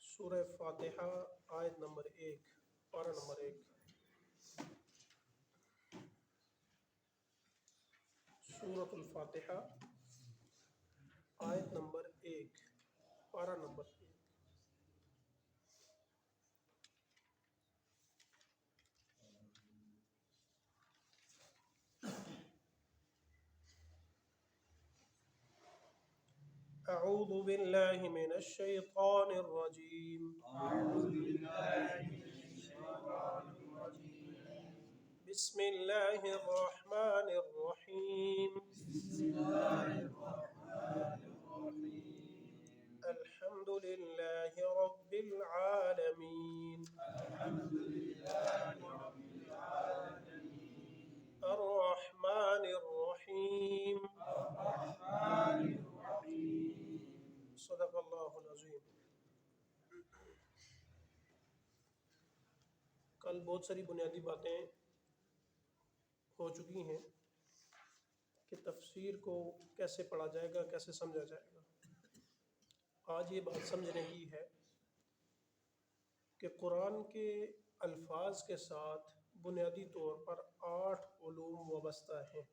سورہ فاتحہ آیت نمبر 1، پارہ نمبر 1۔ سورۃ الفاتحہ آیت نمبر 1، پارہ نمبر 1۔ اعوذ باللہ من الشیطان الرجیم، بسم اللہ الرحمن الرحیم، الحمد للہ رب العالمین، الرحمن الرحیم، صدق اللہ العظیم۔ کل بہت ساری بنیادی باتیں ہو چکی ہیں کہ تفسیر کو کیسے پڑھا جائے گا، کیسے سمجھا جائے گا۔ آج یہ بات سمجھنے کی ہے کہ قرآن کے الفاظ کے ساتھ بنیادی طور پر 8 علوم وابستہ ہیں۔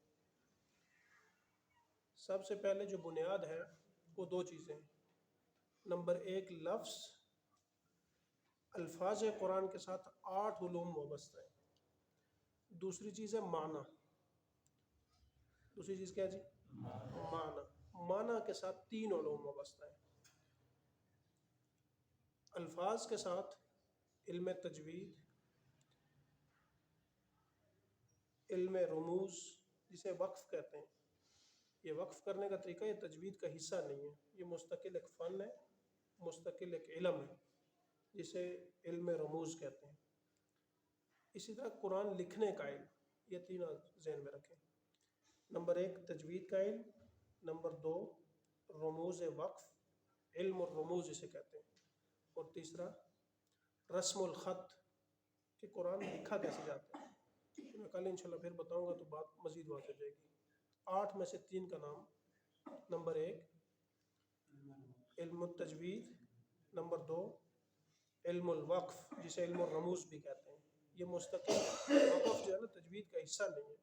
سب سے پہلے جو بنیاد ہے وہ 2 چیزیں ہیں۔ نمبر 1 لفظ، الفاظ قرآن کے ساتھ 8 علوم وابستہ ہیں۔ دوسری چیز ہے معنی۔ دوسری چیز کیا جی؟ معنی۔ معنی کے ساتھ 3 علوم وابستہ ہیں۔ الفاظ کے ساتھ علم تجوید، علم رموز جسے وقف کہتے ہیں۔ یہ وقف کرنے کا طریقہ یہ تجوید کا حصہ نہیں ہے، یہ مستقل ایک فن ہے، مستقل ایک علم ہے جسے علم رموز کہتے ہیں۔ اسی طرح قرآن لکھنے کا علم، یہ 3 ذہن میں رکھیں۔ نمبر 1 تجوید کا علم، نمبر 2 رموز وقف، علم الرموز جسے کہتے ہیں، اور تیسرا رسم الخط کہ قرآن لکھا کیسے جاتا ہے۔ میں کل انشاءاللہ پھر بتاؤں گا تو بات مزید واضح ہو جائے گی۔ 8 میں سے 3 کا نام، نمبر 1 علم التجوید، نمبر 2 علم الوقف جسے علم الرموز بھی کہتے ہیں۔ یہ مستقل وقف جو ہے نا تجوید کا حصہ نہیں ہے۔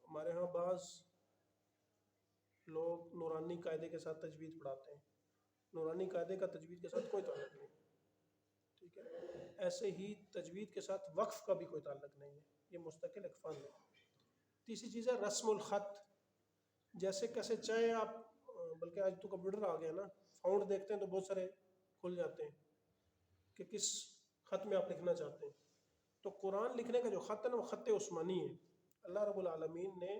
ہمارے ہاں بعض لوگ نورانی قاعدے کے ساتھ تجوید پڑھاتے ہیں۔ نورانی قاعدے کا تجوید کے ساتھ کوئی تعلق نہیں ہے، ٹھیک ہے۔ ایسے ہی تجوید کے ساتھ وقف کا بھی کوئی تعلق نہیں ہے، یہ مستقل ایک فن ہے۔ تیسری چیز ہے رسم الخط، جیسے کیسے چاہے آپ، بلکہ آج تو کمپیوٹر آ گیا نا، فاؤنٹ دیکھتے ہیں تو بہت سارے کھل جاتے ہیں کہ کس خط میں آپ لکھنا چاہتے ہیں۔ تو قرآن لکھنے کا جو خط ہے نا وہ خط عثمانی ہے۔ اللہ رب العالمین نے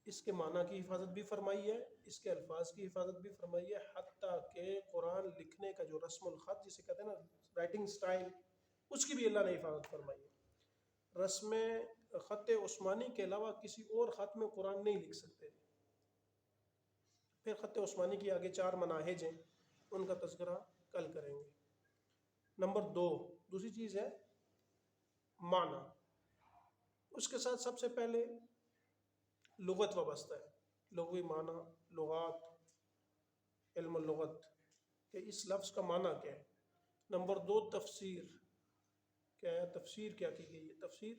اس کے معنی کی حفاظت بھی فرمائی ہے، اس کے الفاظ کی حفاظت بھی فرمائی ہے، حتیٰ کہ قرآن لکھنے کا جو رسم الخط جسے کہتے ہیں نا رائٹنگ سٹائل، اس کی بھی اللہ نے حفاظت فرمائی ہے۔ رسم خط عثمانی کے علاوہ کسی اور خط میں قرآن نہیں لکھ سکتے۔ پھر خط عثمانی کی آگے 4 مناہج ہیں، ان کا تذکرہ کل کریں گے۔ نمبر 2 دوسری چیز ہے معنی۔ اس کے ساتھ سب سے پہلے لغت وابستہ ہے، لغوی معنی، لغات، علم اللغت کہ اس لفظ کا معنی کیا ہے۔ نمبر 2 تفسیر، کیا ہے تفسیر کیا کی گئی ہے۔ تفسیر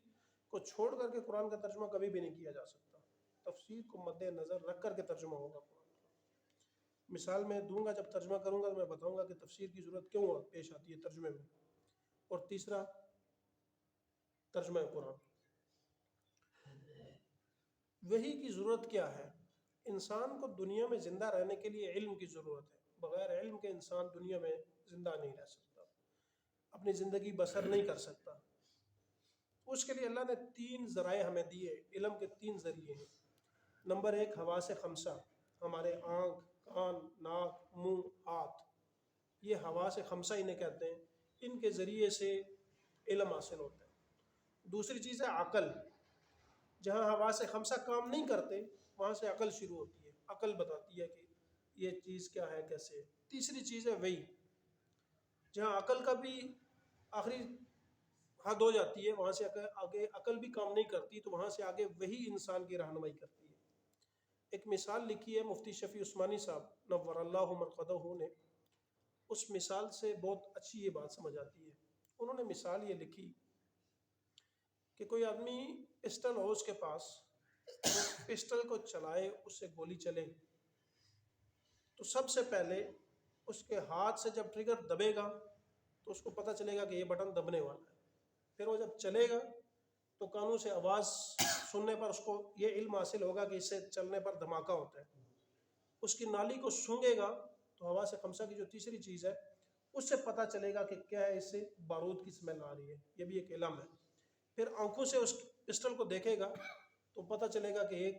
کو چھوڑ کر کے قرآن کا ترجمہ کبھی بھی نہیں کیا جا سکتا، تفسیر کو مد نظر رکھ کر کے ترجمہ ہوگا قرآن کا۔ مثال میں دوں گا، جب ترجمہ کروں گا تو میں بتاؤں گا کہ تفسیر کی ضرورت کیوں پیش آتی ہے ترجمے میں۔ اور تیسرا ترجمہ قرآن، وحی کی ضرورت کیا ہے۔ انسان کو دنیا میں زندہ رہنے کے لیے علم کی ضرورت ہے، بغیر علم کے انسان دنیا میں زندہ نہیں رہ سکتا، اپنی زندگی بسر نہیں کر سکتا۔ اس کے لیے اللہ نے 3 ذرائع ہمیں دیے، علم کے 3 ذریعے ہیں۔ نمبر 1 حواس 5، ہمارے آنکھ، کان، ناک، منہ، ہاتھ، یہ حواس 5 انہیں کہتے ہیں، ان کے ذریعے سے علم حاصل ہوتا ہے۔ دوسری چیز ہے عقل، جہاں حواس 5 کام نہیں کرتے وہاں سے عقل شروع ہوتی ہے، عقل بتاتی ہے کہ یہ چیز کیا ہے، کیسے ہے۔ تیسری چیز ہے وحی، جہاں عقل کا بھی آخری حد ہو جاتی ہے، وہاں سے آگے عقل بھی کام نہیں کرتی، تو وہاں سے آگے وحی انسان کی رہنمائی کرتی ہے۔ ایک مثال لکھی ہے مفتی شفیع عثمانی صاحب نور اللہ مرقدہ نے، اس مثال سے بہت اچھی یہ بات سمجھ آتی ہے۔ انہوں نے مثال یہ لکھی کہ کوئی آدمی پسٹل ہو اس کے پاس، وہ پسٹل کو چلائے، اس سے گولی چلے، تو سب سے پہلے اس کے ہاتھ سے جب ٹریگر دبے گا تو اس کو پتہ چلے گا کہ یہ بٹن دبنے والا ہے۔ پھر وہ جب چلے گا تو کانوں سے آواز سننے پر اس کو یہ علم حاصل ہوگا کہ اس سے چلنے پر دھماکہ ہوتا ہے۔ اس کی نالی کو سونگھے گا تو ہوا سے خمسہ کی جو تیسری چیز ہے اس سے پتہ چلے گا کہ کیا ہے، اس سے بارود کی اسمیل آ رہی ہے، یہ بھی ایک علم ہے۔ پھر آنکھوں سے اس پسٹل کو دیکھے گا تو پتہ چلے گا کہ ایک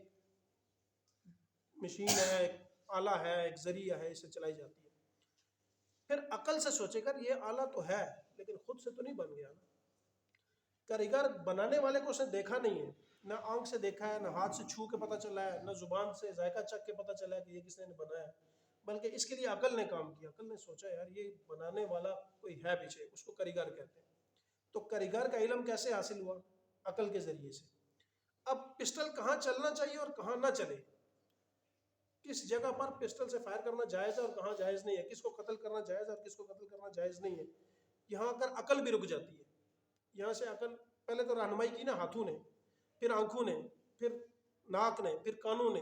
مشین ہے، ایک آلہ ہے، ایک ذریعہ ہے، اس سے چلائی جاتی ہے۔ پھر عقل سے سوچے گا یہ آلہ تو ہے لیکن خود سے تو نہیں بن گیا نا، کاریگر بنانے والے کو اس نے دیکھا نہیں ہے، نہ آنکھ سے دیکھا ہے، نہ ہاتھ سے چھو کے پتہ چلا ہے، نہ زبان سے ذائقہ چکھ کے پتہ چلا ہے کہ یہ کس نے بنایا ہے، بلکہ اس کے لیے عقل نے کام کیا۔ عقل نے سوچا یار یہ بنانے والا کوئی ہے پیچھے، اس کو کاریگر کہتے ہیں۔ تو کاریگر کا علم کیسے حاصل ہوا؟ عقل کے ذریعے سے۔ اب پسٹل کہاں چلنا چاہیے اور کہاں نہ چلے، کس جگہ پر پسٹل سے فائر کرنا جائز ہے اور کہاں جائز نہیں ہے، کس کو قتل کرنا جائز ہے اور کس کو قتل کرنا جائز نہیں ہے، یہاں کر عقل بھی رک جاتی ہے۔ یہاں سے عقل پہلے تو رہنمائی کی نا ہاتھوں نے، پھر آنکھوں نے، پھر ناک نے، پھر کانوں نے،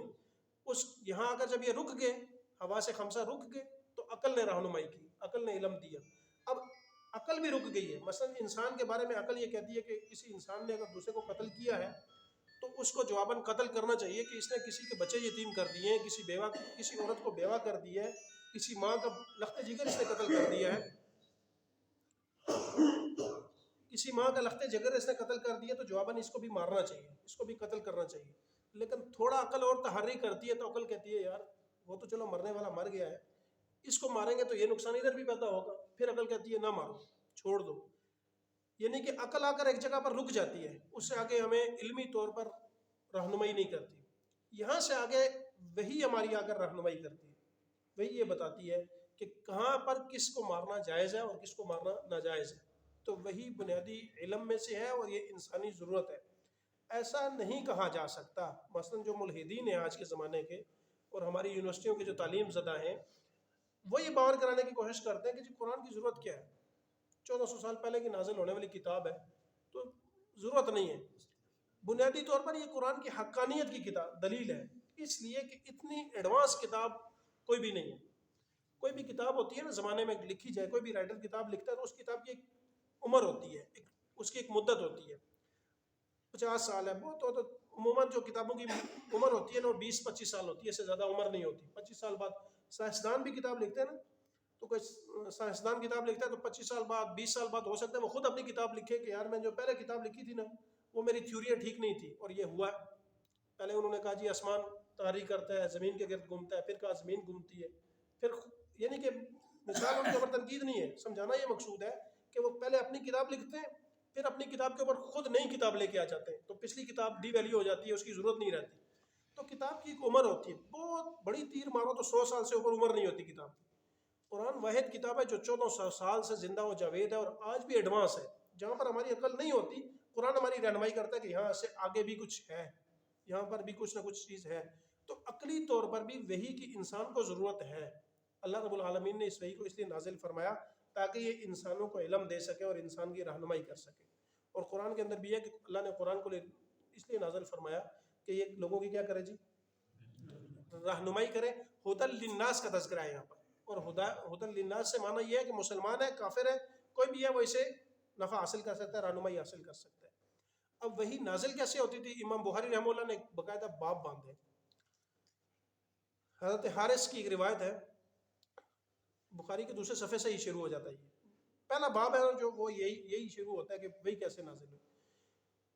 اس یہاں اگر جب یہ رک گئے، ہوا سے خمسہ رک گئے تو عقل نے رہنمائی کی، عقل نے علم دیا۔ اب عقل بھی رک گئی ہے، مثلا انسان کے بارے میں عقل یہ کہتی ہے کہ کسی انسان نے اگر دوسرے کو قتل کیا ہے تو اس کو جواباً قتل کرنا چاہیے کہ اس نے کسی کے بچے یتیم کر دیے ہیں، کسی عورت کو بیوہ کر دی ہے، کسی ماں کا لخت جگر اس نے قتل کر دیا ہے، کسی ماں کا لخت جگر اس نے قتل کر دیا، تو جواباً اس کو بھی مارنا چاہیے، اس کو بھی قتل کرنا چاہیے۔ لیکن تھوڑا عقل اور تحری کرتی ہے تو عقل کہتی ہے یار وہ تو چلو مرنے والا مر گیا ہے، اس کو ماریں گے تو یہ نقصان ادھر بھی پیدا ہوگا، پھر عقل کہتی ہے نہ مارو، چھوڑ دو۔ یعنی کہ عقل آ کر ایک جگہ پر رک جاتی ہے، اس سے آگے ہمیں علمی طور پر رہنمائی نہیں کرتی۔ یہاں سے آگے وہی ہماری آ کر رہنمائی کرتی ہے، وہی یہ بتاتی ہے کہ کہاں پر کس کو مارنا جائز ہے اور کس کو مارنا ناجائز ہے۔ تو وہی بنیادی علم میں سے ہے اور یہ انسانی ضرورت ہے۔ ایسا نہیں کہا جا سکتا، مثلا جو ملحدین ہیں آج کے زمانے کے اور ہماری یونیورسٹیوں کے جو تعلیم زدہ ہیں، وہ یہ باور کرانے کی کوشش کرتے ہیں کہ جی قرآن کی ضرورت کیا ہے، 1400 سال پہلے کی نازل ہونے والی کتاب ہے تو ضرورت نہیں ہے۔ بنیادی طور پر یہ قرآن کی حقانیت کی کتاب دلیل ہے، اس لیے کہ اتنی ایڈوانس کتاب کوئی بھی نہیں ہے۔ کوئی بھی کتاب ہوتی ہے نا زمانے میں لکھی جائے، کوئی بھی رائٹر کتاب لکھتا ہے تو اس کتاب کی ایک عمر ہوتی ہے، اس کی ایک مدت ہوتی ہے، 50 سال ہے بہت ہو تو عموماً جو کتابوں کی عمر ہوتی ہے نا وہ 20-25 سال ہوتی ہے، اس سے زیادہ عمر نہیں ہوتی۔ 25 سال بعد سائنسدان بھی کتاب لکھتے ہیں نا، تو کوئی سائنسدان کتاب لکھتا ہے تو 25 سال بعد 20 سال بعد ہو سکتا ہے وہ خود اپنی کتاب لکھے کہ یار میں جو پہلے کتاب لکھی تھی نا وہ میری تھیوریاں ٹھیک نہیں تھی اور یہ ہوا ہے۔ پہلے انہوں نے کہا جی آسمان تحریک کرتا ہے، زمین کے گرد گھومتا ہے، پھر کہا زمین گھومتی ہے، پھر یعنی کہ مثال ان کے اوپر تنقید نہیں ہے، سمجھانا یہ مقصود ہے کہ وہ پہلے اپنی کتاب لکھتے ہیں، پھر اپنی کتاب کے اوپر خود نئی کتاب لے کے آ جاتے ہیں، تو پچھلی کتاب ڈی ویلیو ہو جاتی ہے، اس کی ضرورت نہیں رہتی۔ تو کتاب کی ایک عمر ہوتی ہے، بہت بڑی تیر مارو تو 100 سال سے اوپر عمر نہیں ہوتی کتاب کی۔ قرآن واحد کتاب ہے جو 1400 سال سے زندہ و جاوید ہے اور آج بھی ایڈوانس ہے۔ جہاں پر ہماری عقل نہیں ہوتی قرآن ہماری رہنمائی کرتا ہے کہ یہاں سے آگے بھی کچھ ہے، یہاں پر بھی کچھ نہ کچھ چیز ہے۔ تو عقلی طور پر بھی وحی کی انسان کو ضرورت ہے۔ اللہ رب العالمین نے اس وحی کو اس لیے نازل فرمایا تاکہ یہ انسانوں کو علم دے سکے اور انسان کی رہنمائی کر سکے۔ اور قرآن کے اندر بھی ہے کہ اللہ نے قرآن کو اس لیے نازل فرمایا کہ یہ لوگوں کی کیا کرے جی، رہنمائی کرے۔ ہدی للناس کا تذکرہ ہے یہاں پر، اور ہدی للناس سے معنی یہ ہے کہ مسلمان ہے، کافر ہے، کوئی بھی ہے وہ اسے نفع حاصل کر سکتا ہے، رہنمائی حاصل کر سکتا ہے۔ اب وہی نازل کیسے ہوتی تھی؟ امام بخاری رحمہ اللہ نے باقاعدہ باب باندھے۔ حضرت حارث کی ایک روایت ہے، بخاری کے دوسرے صفحے سے ہی شروع ہو جاتا ہے، یہ پہلا باب ہے جو وہ یہی شروع ہوتا ہے کہ وہی کیسے نازل ہوئی۔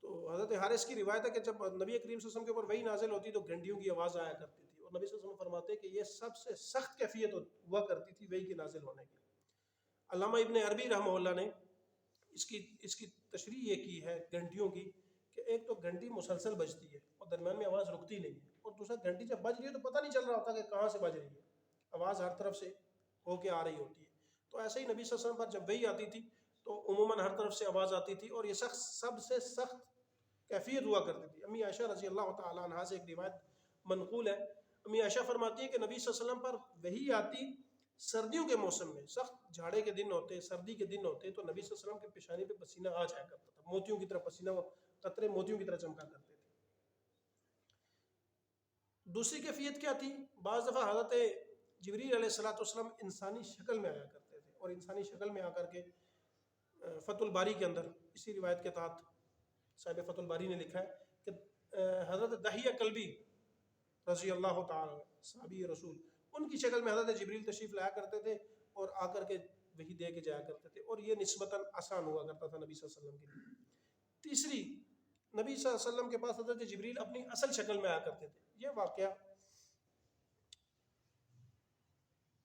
تو حضرت حارث کی روایت ہے کہ جب نبی کریم صلی اللہ علیہ وسلم کے اوپر وہی نازل ہوتی تو گھنٹیوں کی آواز آیا کرتی تھی، اور نبی صلی اللہ علیہ وسلم فرماتے کہ یہ سب سے سخت کیفیت ہوا کرتی تھی وہی کے نازل ہونے کی۔ علامہ ابن عربی رحمہ اللہ نے اس کی تشریح یہ کی ہے گھنٹیوں کی کہ ایک تو گھنٹی مسلسل بجتی ہے اور درمیان میں آواز رکتی نہیں ہے، اور دوسرا گھنٹی جب بج رہی ہے تو پتہ نہیں چل رہا ہوتا کہ کہاں سے بج رہی ہے، آواز ہر طرف سے ہو کے آ رہی ہوتی ہے۔ تو ایسے ہی نبی صلی اللہ علیہ وسلم پر جب وحی آتی تھی تو عموماً ہر طرف سے آواز آتی تھی، اور یہ سب سے سخت کیفیت ہوا کرتی تھی۔ امی عائشہ رضی اللہ تعالیٰ عنہا سے ایک روایت منقول ہے، امی عائشہ فرماتی ہیں کہ نبی صلی اللہ علیہ وسلم پر وحی آتی سردیوں کے موسم میں، سخت جھاڑے کے دن ہوتے، سردی کے دن ہوتے، تو نبی صلی اللہ علیہ وسلم کے پیشانی پہ پسینہ آ جایا کرتا تھا، موتیوں کی طرح پسینہ، وہ قطرے موتیوں کی طرح چمکا کرتے تھے۔ دوسری کیفیت کیا تھی؟ بعض دفعہ حضرت جبریل علیہ الصلوۃ والسلام انسانی شکل میں آیا کرتے تھے، اور انسانی شکل میں آ کر کے فتح الباری کے اندر اسی روایت کے تحت صاحب فتح الباری نے لکھا ہے کہ حضرت دحیہ کلبی رضی اللہ تعالی صحابی رسول، ان کی شکل میں حضرت جبریل تشریف لایا کرتے تھے اور آ کر کے وحی دے کے جایا کرتے تھے، اور یہ نسبتاً آسان ہوا کرتا تھا نبی صلی اللہ علیہ وسلم کے لیے۔ تیسری، نبی صلی اللہ علیہ وسلم کے پاس حضرت جبریل اپنی اصل شکل میں آیا کرتے تھے۔ یہ واقعہ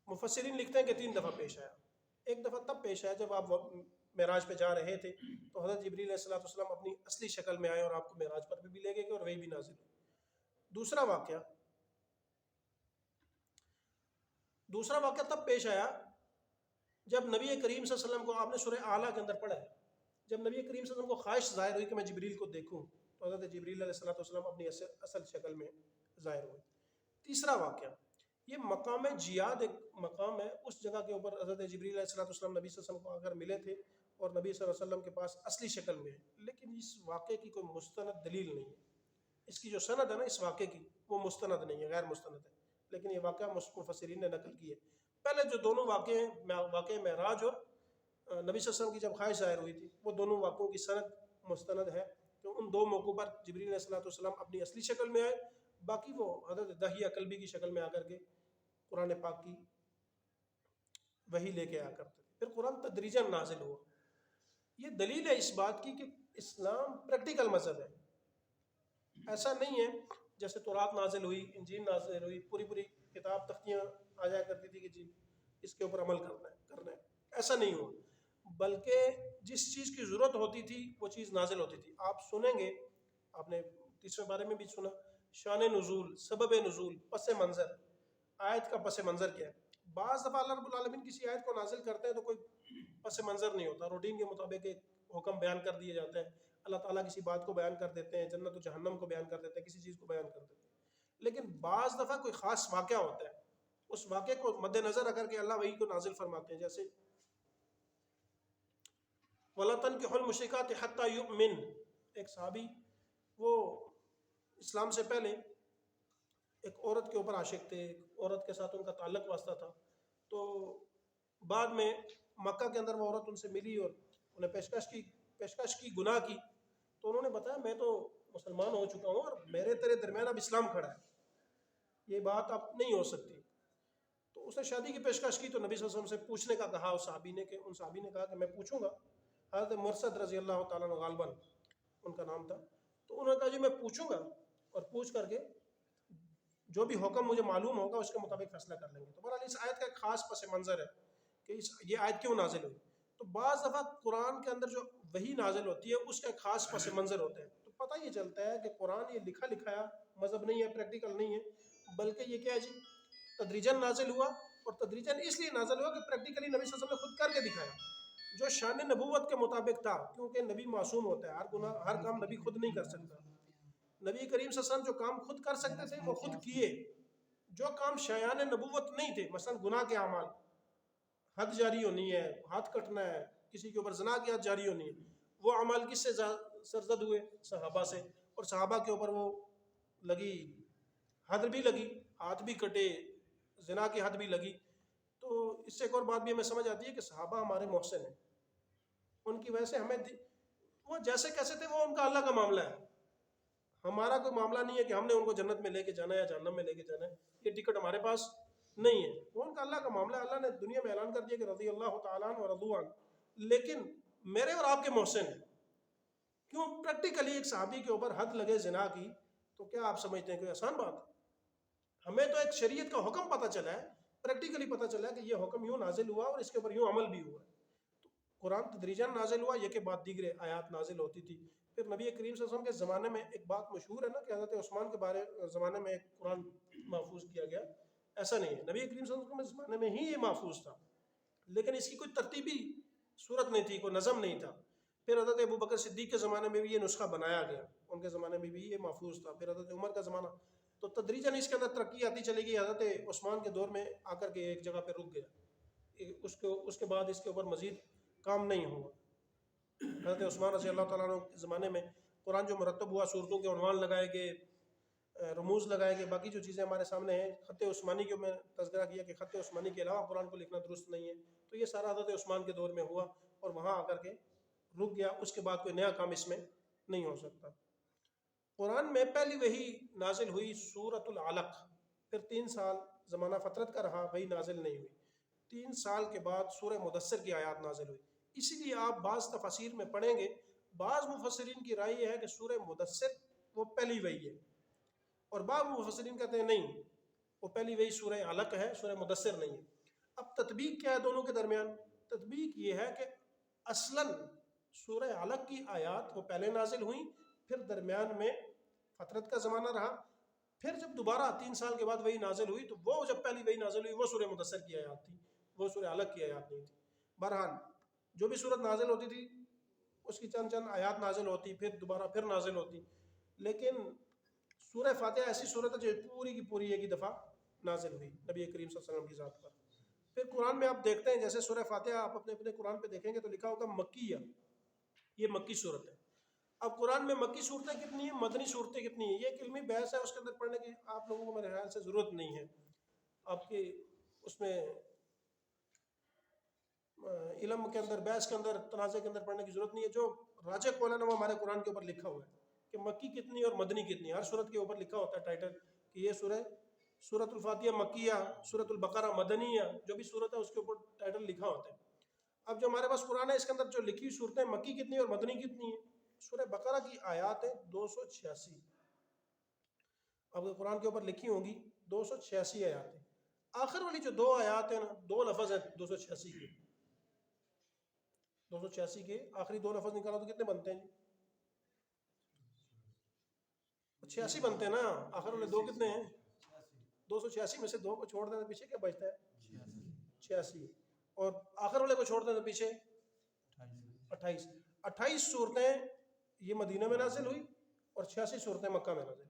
مفسرین لکھتے ہیں کہ 3 دفعہ پیش آیا۔ ایک دفعہ تب پیش آیا جب آپ معراج پہ جا رہے تھے، تو حضرت جبریل علیہ الصلوۃ والسلام اپنی اصلی شکل میں آئے اور آپ کو معراج پر بھی لے گئے اور وہی بھی نازل ہوئی۔ دوسرا واقعہ تب پیش آیا جب نبی کریم صلی اللہ علیہ وسلم کو، آپ نے سورہ اعلیٰ کے اندر پڑھا ہے، جب نبی کریم صلی اللہ علیہ وسلم کو خواہش ظاہر ہوئی کہ میں جبریل کو دیکھوں، تو حضرت جبریل علیہ الصلوۃ والسلام اپنی اصل شکل میں ظاہر ہوئے۔ تیسرا واقعہ، یہ مقام جیاد ایک مقام ہے، اس جگہ کے اوپر حضرت جبریل علیہ الصلوۃ والسلام نبی صلی اللہ علیہ وسلم کو اگر ملے تھے اور نبی صلی اللہ علیہ وسلم کے پاس اصلی شکل میں ہے، لیکن اس واقعے کی کوئی مستند دلیل نہیں ہے۔ اس کی جو سند ہے نا اس واقعے کی، وہ مستند نہیں ہے، غیر مستند ہے، لیکن یہ واقعہ مفسرین نے نقل کی ہے۔ پہلے جو دونوں واقعے ہیں، واقعہ معراج اور نبی صلی اللہ علیہ وسلم کی جب خواہش ظاہر ہوئی تھی، وہ دونوں واقعوں کی سند مستند ہے، تو ان 2 موقعوں پر جبریل علیہ الصلوۃ والسلام اپنی اصلی شکل میں آئے، باقی وہ حضرت دحیہ کلبی کی شکل میں آ کر کے قرآن پاک کی وحی لے کے آیا کرتے تھے۔ پھر قرآن تدریجاً نازل ہوا۔ یہ دلیل ہے اس بات کی کہ اسلام پریکٹیکل مذہب ہے، ایسا نہیں ہے جیسے تورات نازل ہوئی، انجیل نازل ہوئی، پوری کتاب تختیاں آ جایا کرتی تھی کہ جی اس کے اوپر عمل کرنا ہے، ایسا نہیں ہوا، بلکہ جس چیز کی ضرورت ہوتی تھی وہ چیز نازل ہوتی تھی۔ آپ سنیں گے، آپ نے تیسرے بارے میں بھی سنا، شان نزول، سبب نزول، پس منظر، آیت کا پس منظر کیا ہے۔ بعض دفعہ اللہ رب العالمین کسی آیت کو نازل کرتے ہیں تو کوئی پس منظر نہیں ہوتا، روٹین کے مطابق ایک حکم بیان کر دیا جاتا ہے، اللہ تعالیٰ کسی بات کو بیان کر دیتے ہیں، جنت و جہنم کو بیان کر دیتے ہیں، کسی چیز کو بیان کر دیتے ہیں، لیکن بعض دفعہ کوئی خاص واقعہ ہوتا ہے، اس واقعے کو مد نظر رکھ کے اللہ وحی کو نازل فرماتے ہیں۔ جیسے وَلَا تَنكِحُوا الْمُشْرِكَاتِ حَتَّى يُؤْمِنْ، ایک صحابی وہ اسلام سے پہلے ایک عورت کے اوپر عاشق تھے، ایک عورت کے ساتھ ان کا تعلق واسطہ تھا، تو بعد میں مکہ کے اندر وہ عورت ان سے ملی اور انہیں پیشکش کی گناہ کی، تو انہوں نے بتایا میں تو مسلمان ہو چکا ہوں اور میرے تیرے درمیان اب اسلام کھڑا ہے، یہ بات اب نہیں ہو سکتی۔ تو اس نے شادی کی پیشکش کی، تو نبی صلی اللہ علیہ وسلم سے پوچھنے کا کہا اس صحابی نے، کہ ان صحابی نے کہا کہ میں پوچھوں گا۔ حضرت مرثد رضی اللہ تعالیٰ عنہ غالباً ان کا نام تھا، تو انہوں نے کہا جی میں پوچھوں گا اور پوچھ کر کے جو بھی حکم مجھے معلوم ہوگا اس کے مطابق فیصلہ کر لیں گے۔ تو بہرحال اس آیت کا ایک خاص پس منظر ہے کہ یہ آیت کیوں نازل ہوئی۔ تو بعض دفعہ قرآن کے اندر جو وحی نازل ہوتی ہے اس کا ایک خاص پس منظر ہوتا ہے، تو پتہ یہ چلتا ہے کہ قرآن یہ لکھا لکھایا مذہب نہیں ہے، پریکٹیکل نہیں ہے، بلکہ یہ کیا ہے جی تدریجاً نازل ہوا، اور تدریجاً اس لیے نازل ہوا کہ پریکٹیکلی نبی صلی اللہ علیہ وسلم نے خود کر کے دکھایا جو شان نبوت کے مطابق تھا، کیونکہ نبی معصوم ہوتا ہے، ہر کام نبی خود نہیں کر سکتا۔ نبی کریم صلی اللہ علیہ وسلم جو کام خود کر سکتے تھے وہ خود کیے، جو کام شایان نبوت نہیں تھے، مثلا گناہ کے اعمال، حد جاری ہونی ہے، ہاتھ کٹنا ہے، کسی کے اوپر زنا کی حد جاری ہونی ہے، وہ اعمال کس سے سرزد ہوئے؟ صحابہ سے، اور صحابہ کے اوپر وہ لگی، حد بھی لگی، ہاتھ بھی کٹے، زنا کی حد بھی لگی۔ تو اس سے ایک اور بات بھی ہمیں سمجھ آتی ہے کہ صحابہ ہمارے محسن ہیں، ان کی وجہ سے ہمیں وہ جیسے کیسے تھے وہ ان کا اللہ کا معاملہ ہے، ہمارا کوئی معاملہ نہیں ہے کہ ہم نے ان کو جنت میں لے کے جانا ہے یا جہنم میں لے کے جانا ہے، یہ ٹکٹ ہمارے پاس نہیں ہے، وہ ان کا اللہ کا معاملہ ہے۔ اللہ نے دنیا میں اعلان کر دیا کہ رضی اللہ تعالیٰ عنہ ورضوا عنہ، لیکن میرے اور آپ کے محسن ہیں، کیوں؟ پریکٹیکلی ایک صحابی کے اوپر حد لگے زنا کی، تو کیا آپ سمجھتے ہیں کوئی آسان بات ہے؟ ہمیں تو ایک شریعت کا حکم پتہ چلا ہے، پریکٹیکلی پتہ چلا ہے کہ یہ حکم یوں نازل ہوا اور اس کے اوپر یوں عمل بھی ہوا ہے۔ تو قرآن تدریجاً نازل ہوا، یہ کہ بعد دیگر آیات نازل ہوتی تھی۔ پھر نبی کریم صلی اللہ علیہ وسلم کے زمانے میں ایک بات مشہور ہے نا کہ حضرت عثمان کے زمانے میں ایک قرآن محفوظ کیا گیا، ایسا نہیں ہے، نبی کریم صلی اللہ علیہ وسلم کے زمانے میں ہی یہ محفوظ تھا، لیکن اس کی کوئی ترتیبی صورت نہیں تھی، کوئی نظم نہیں تھا۔ پھر حضرت ابو بکر صدیق کے زمانے میں بھی یہ نسخہ بنایا گیا، ان کے زمانے میں بھی یہ محفوظ تھا، پھر حضرت عمر کا زمانہ، تو تدریجاً اس کے اندر ترقی آتی چلے گئی. حضرت عثمان کے دور میں آ کر کے ایک جگہ پہ رک گیا، اس کے بعد اس کے اوپر مزید کام نہیں ہوا. حضرت عثمان رضی اللہ تعالیٰ عنہ کے زمانے میں قرآن جو مرتب ہوا، صورتوں کے عنوان لگائے گئے، رموز لگائے گئے، باقی جو چیزیں ہمارے سامنے ہیں. خط عثمانی کے میں تذکرہ کیا کہ خط عثمانی کے علاوہ قرآن کو لکھنا درست نہیں ہے، تو یہ سارا حضرت عثمان کے دور میں ہوا اور وہاں آ کر کے رک گیا. اس کے بعد کوئی نیا کام اس میں نہیں ہو سکتا. قرآن میں پہلی وحی نازل ہوئی سورۃ العلق، پھر 3 سال زمانہ فترت کا رہا، وحی نازل نہیں ہوئی. 3 سال کے بعد سورہ مدثر کی آیات نازل ہوئی. اسی لیے آپ بعض تفاسیر میں پڑھیں گے، بعض مفسرین کی رائے یہ ہے کہ سورہ مدثر وہ پہلی وحی ہے، اور بعض مفسرین کہتے ہیں نہیں، وہ پہلی وحی سورہ علق ہے، سورہ مدثر نہیں ہے. اب تطبیق کیا ہے دونوں کے درمیان؟ تطبیق یہ ہے کہ اصلاً سورہ علق کی آیات وہ پہلے نازل ہوئیں، پھر درمیان میں فترت کا زمانہ رہا، پھر جب دوبارہ 3 سال کے بعد وہی نازل ہوئی تو وہ جب پہلی وہی نازل ہوئی وہ سورہ مدثر کی آیات تھی، وہ سورہ علق کی آیات نہیں تھی. بہرحال جو بھی صورت نازل ہوتی تھی اس کی چند آیات نازل ہوتی، پھر دوبارہ پھر نازل ہوتی. لیکن سورہ فاتحہ ایسی صورت ہے جو پوری کی پوری ایک ہی دفعہ نازل ہوئی نبی کریم صلی اللہ علیہ وسلم کی ذات پر. پھر قرآن میں آپ دیکھتے ہیں جیسے سورہ فاتحہ آپ اپنے قرآن پہ دیکھیں گے تو لکھا ہوگا مکیہ، یہ مکی صورت ہے. اب قرآن میں مکی صورتیں کتنی ہیں، مدنی صورتیں کتنی ہیں، یہ ایک علمی بحث ہے، اس کے اندر پڑھنے کی آپ لوگوں کو میرے خیال سے ضرورت نہیں ہے. آپ کے اس میں علم کے اندر، بحث کے اندر، تنازع کے اندر پڑھنے کی ضرورت نہیں ہے. جو راجح قول ہے نا وہ ہمارے قرآن کے اوپر لکھا ہوا ہے کہ مکی کتنی اور مدنی کتنی. ہر صورت کے اوپر لکھا ہوتا ہے ٹائٹل کہ یہ سورۃ الفاتحہ مکیہ، سورۃ البقرہ مدنیہ، جو بھی صورت ہے اس کے اوپر ٹائٹل لکھا ہوتا ہے. اب جو ہمارے پاس قرآن ہے اس کے اندر جو لکھی صورتیں مکی کتنی اور مدنی کتنی ہیں، سورہ بقرہ کی آیات ہے 286. اب قرآن کے اوپر لکھی ہوں گی 286 آیات ہیں. آخر والی جو 2 آیات ہیں نا، 2 لفظ ہیں 286 کے، 286 کے آخری 2 لفظ نکالا تو کتنے بنتے ہیں جی؟ 86 بنتے ہیں نا. آخر والے 2 کتنے ہیں؟ 286 میں سے 2 کو چھوڑ دیں تو پیچھے کیا بچتا ہے؟ 86. اور آخر والے کو چھوڑ دیں تو پیچھے 28. 28 صورتیں یہ مدینہ میں نازل ہوئی اور 86 صورتیں مکہ میں نازل ہوئی.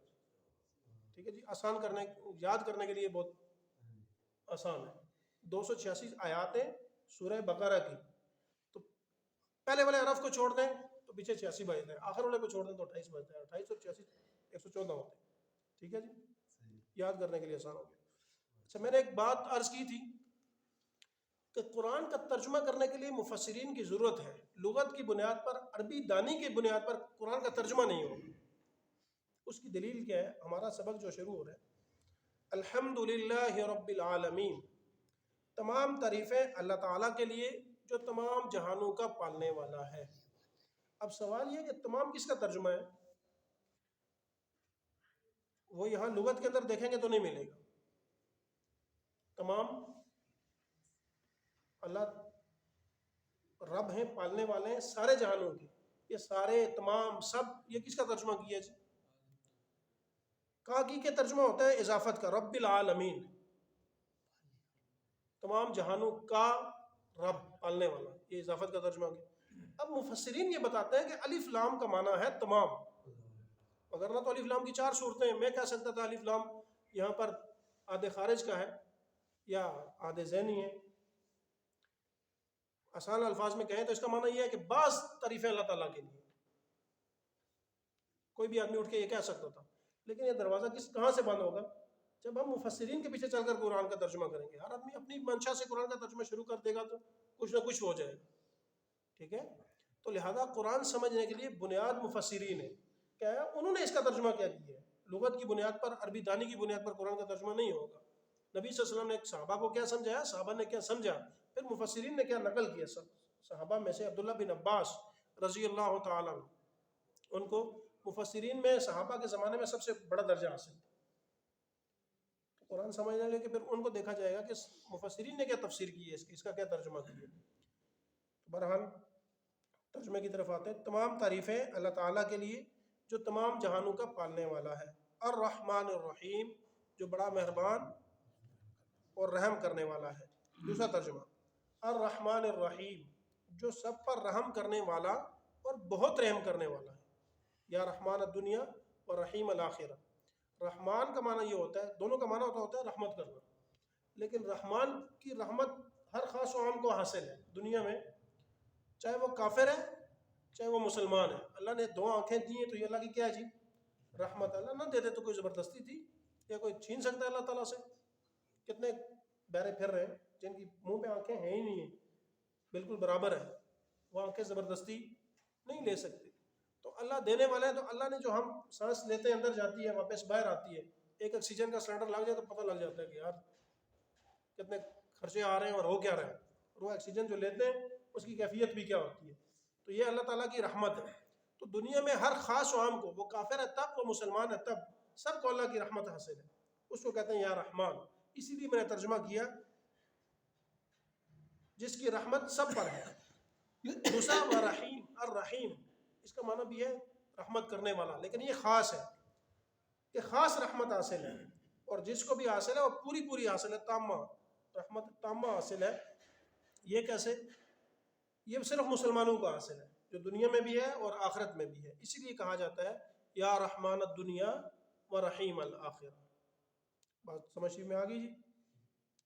ٹھیک ہے جی، آسان کرنے، یاد کرنے کے لیے بہت آسان ہے. 286 آیات ہیں سورہ بقرہ کی، تو پہلے والے حرف کو چھوڑ دیں تو پیچھے 86 بجتے ہیں، آخر والے کو چھوڑ دیں تو 28 بجتے ہیں. 28 اور 86 114 ہوتے ہیں. ٹھیک ہے جی، یاد کرنے کے لیے آسان ہو گیا. اچھا، میں نے ایک بات عرض کی تھی کہ قرآن کا ترجمہ کرنے کے لیے مفسرین کی ضرورت ہے. لغت کی بنیاد پر، عربی دانی کی بنیاد پر قرآن کا ترجمہ نہیں ہوگا. اس کی دلیل کیا ہے؟ ہمارا سبق جو شروع ہو رہا ہے، الحمدللہ رب العالمین، تمام تعریفیں اللہ تعالیٰ کے لیے جو تمام جہانوں کا پالنے والا ہے. اب سوال یہ کہ تمام کس کا ترجمہ ہے؟ وہ یہاں لغت کے اندر دیکھیں گے تو نہیں ملے گا. تمام اللہ رب ہیں، پالنے والے ہیں سارے جہانوں کے، یہ سارے تمام سب، یہ کس کا ترجمہ کیا جی؟ کاکی کے ترجمہ ہوتا ہے اضافت کا، رب العالمین، تمام جہانوں کا رب، پالنے والا، یہ اضافت کا ترجمہ کیا. اب مفسرین یہ بتاتے ہیں کہ الف لام کا معنی ہے تمام. اگر نہ تو الف لام کی 4 صورتیں ہیں، میں کہہ سکتا تھا الف لام یہاں پر آدھے خارج کا ہے یا آدھے ذہنی ہے. آسان الفاظ میں کہیں تو اس کا معنی یہ ہے کہ بعض تعریفیں اللہ تعالیٰ کے لیے، کوئی بھی آدمی اٹھ کے یہ کہہ سکتا تھا. لیکن یہ دروازہ کہاں سے بند ہوگا؟ جب ہم مفسرین کے پیچھے چل کر قرآن کا ترجمہ کریں گے. ہر آدمی اپنی منشا سے قرآن کا ترجمہ شروع کر دے گا تو کچھ نہ کچھ ہو جائے گا. ٹھیک ہے، تو لہذا قرآن سمجھنے کے لیے بنیاد مفسرین ہے. کیا ہے؟ انہوں نے اس کا ترجمہ کیا کیا ہے. لغت کی بنیاد پر، عربی دانی کی بنیاد پر قرآن کا ترجمہ نہیں ہوگا. نبی صلی اللہ علیہ وسلم نے صحابہ کو کیا سمجھایا، صحابہ نے کیا سمجھا، پھر مفسرین نے کیا نقل کیا. صحابہ میں سے عبداللہ بن عباس رضی اللہ تعالیٰ عنہ، ان کو مفسرین میں صحابہ کے زمانے میں سب سے بڑا درجہ حاصل تھا. قرآن سمجھنے لے کے پھر ان کو دیکھا جائے گا کہ مفسرین نے کیا تفسیر کی ہے، اس کا کیا ترجمہ کیا ہے. بہرحال ترجمے کی طرف آتے ہیں. تمام تعریفیں اللہ تعالیٰ کے لیے جو تمام جہانوں کا پالنے والا ہے. الرحمن الرحیم، جو بڑا مہربان اور رحم کرنے والا ہے. دوسرا ترجمہ، الرحمن الرحیم، جو سب پر رحم کرنے والا اور بہت رحم کرنے والا ہے. یا رحمان الدنیا و رحیم الآخرہ. رحمان کا معنی یہ ہوتا ہے، دونوں کا معنی ہوتا ہے رحمت کرنا، لیکن رحمان کی رحمت ہر خاص و عام کو حاصل ہے دنیا میں، چاہے وہ کافر ہے چاہے وہ مسلمان ہے۔ اللہ نے دو آنکھیں دی ہیں تو یہ اللہ کی کیا ہے جی؟ رحمت۔ اللہ نہ دیتے تو کوئی زبردستی تھی یا کوئی چھین سکتا ہے اللہ تعالیٰ سے؟ کتنے بیرے پھر رہے ہیں جن کی منہ پہ آنکھیں ہیں ہی نہیں ہیں، بالکل برابر ہے، وہ آنکھیں زبردستی نہیں لے سکتے۔ تو اللہ دینے والا ہے، تو اللہ نے جو ہم سانس لیتے ہیں اندر جاتی ہے واپس باہر آتی ہے، ایک آکسیجن کا سلنڈر لگ جائے تو پتہ لگ جاتا ہے کہ یار کتنے خرچے آ رہے ہیں اور ہو کیا رہا ہے، اور وہ آکسیجن جو لیتے ہیں اس کی کیفیت بھی کیا ہوتی ہے۔ تو یہ اللہ تعالیٰ کی رحمت ہے۔ تو دنیا میں ہر خاص و عام کو، وہ کافر ہے تب، وہ مسلمان ہے تب، سب کو اللہ کی رحمت حاصل ہے، اس کو کہتے ہیں یا رحمان۔ اسی لیے میں نے ترجمہ کیا جس کی رحمت سب پر ہے۔ دوسرا ورحیم، الرحیم، اس کا معنی بھی ہے رحمت کرنے والا، لیکن یہ خاص ہے کہ خاص رحمت حاصل ہے، اور جس کو بھی حاصل ہے وہ پوری پوری حاصل ہے، تامہ رحمت تامہ حاصل ہے۔ یہ کیسے؟ یہ صرف مسلمانوں کو حاصل ہے، جو دنیا میں بھی ہے اور آخرت میں بھی ہے۔ اسی لیے کہا جاتا ہے یا رحمان الدنیا و رحیم الآخرہ۔ بات سمجھ میں آ گئی جی؟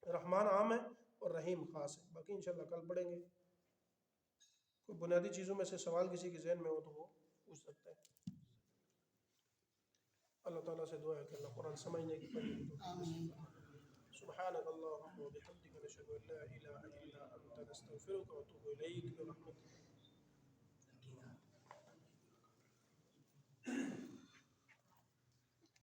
رحمان عام ہے اور رحیم خاص ہے۔ باقی انشاءاللہ کل پڑھیں گے۔ کوئی بنیادی چیزوں میں سے سوال کسی کے ذہن میں ہو تو وہ پوچھ سکتا ہے۔ اللہ تعالیٰ سے دعا ہے کہ اللہ قرآن سمجھنے کی سبحانک اللہم و بحمدک نشہد ان لا الہ الا انت نستغفرک و نتوب الیک برحمتک۔